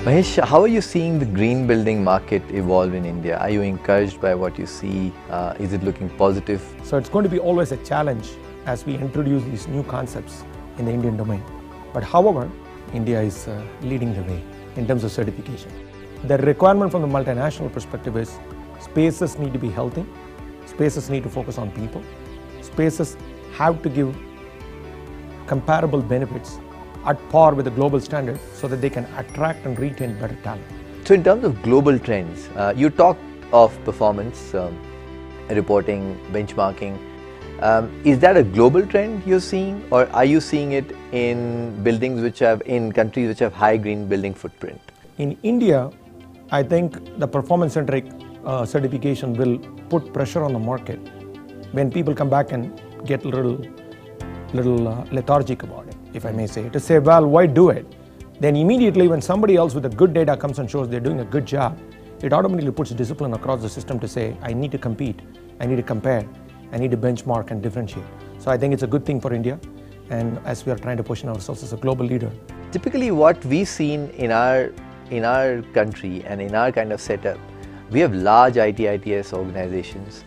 Mahesh, how are you seeing the green building market evolve in India? Are you encouraged by what you see? Is it looking positive? So it's going to be always a challenge as we introduce these new concepts in the Indian domain. But however, India is leading the way in terms of certification. The requirement from the multinational perspective is spaces need to be healthy, spaces need to focus on people, spaces have to give comparable benefits at par with the global standard so that they can attract and retain better talent. So in terms of global trends, you talked of performance, reporting, benchmarking. Is that a global trend you're seeing, or are you seeing it in in countries which have high green building footprint? In India, I think the performance-centric certification will put pressure on the market when people come back and get a little lethargic about it, if I may say, to say, well, why do it? Then immediately when somebody else with the good data comes and shows they're doing a good job, it automatically puts discipline across the system to say, I need to compete, I need to compare, I need to benchmark and differentiate. So I think it's a good thing for India, and as we are trying to position ourselves as a global leader. Typically what we've seen in our country and in our kind of setup, we have large IT/ITES organizations,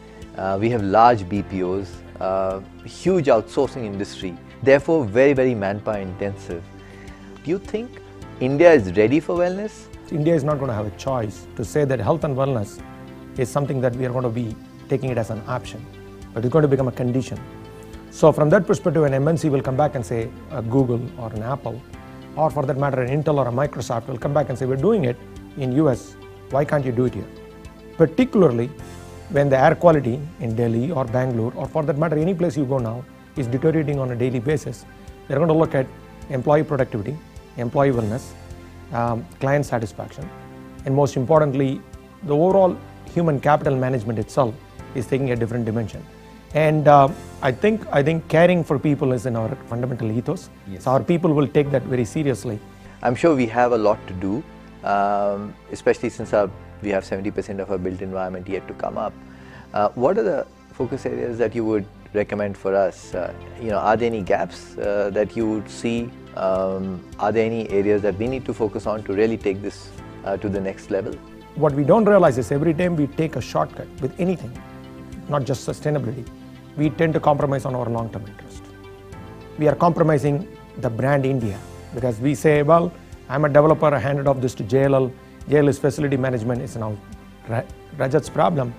we have large BPOs, huge outsourcing industry, therefore very, very manpower intensive. Do you think India is ready for wellness? India is not going to have a choice to say that health and wellness is something that we are going to be taking it as an option, but it's going to become a condition. So from that perspective, an MNC will come back and say, a Google or an Apple, or for that matter, an Intel or a Microsoft will come back and say, we're doing it in US, why can't you do it here? Particularly when the air quality in Delhi or Bangalore, or for that matter, any place you go now, is deteriorating on a daily basis. They're going to look at employee productivity, employee wellness, client satisfaction, and most importantly, the overall human capital management itself is taking a different dimension. And I think caring for people is in our fundamental ethos. Yes. So our people will take that very seriously. I'm sure we have a lot to do, especially since we have 70% of our built environment yet to come up. What are the focus areas that you would recommend for us? Are there any gaps that you would see? Are there any areas that we need to focus on to really take this to the next level? What we don't realize is every time we take a shortcut with anything, not just sustainability, we tend to compromise on our long-term interest. We are compromising the brand India because we say, well, I'm a developer, I handed off this to JLL, JLL's facility management is now Rajat's problem.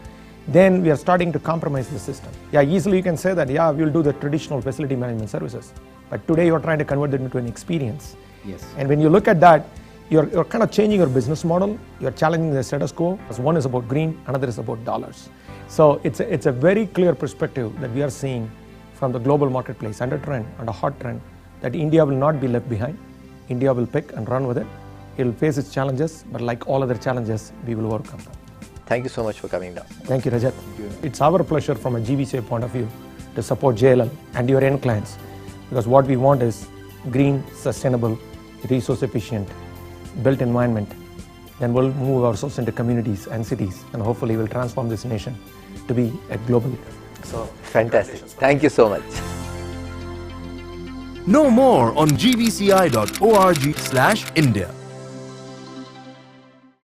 Then we are starting to compromise the system. Yeah, easily you can say that, yeah, we'll do the traditional facility management services. But today you're trying to convert it into an experience. Yes. And when you look at that, you're kind of changing your business model. You're challenging the status quo. One is about green, another is about dollars. So it's a very clear perspective that we are seeing from the global marketplace under trend, under hot trend, that India will not be left behind. India will pick and run with it. It will face its challenges, but like all other challenges, we will overcome them. Thank you so much for coming down. Thank you, Rajat. It's our pleasure from a GBCI point of view to support JLL and your end clients, because what we want is green, sustainable, resource efficient, built environment. Then we'll move ourselves into communities and cities, and hopefully we'll transform this nation to be a global leader. So fantastic. Thank you so much. Know more on gbci.org/India.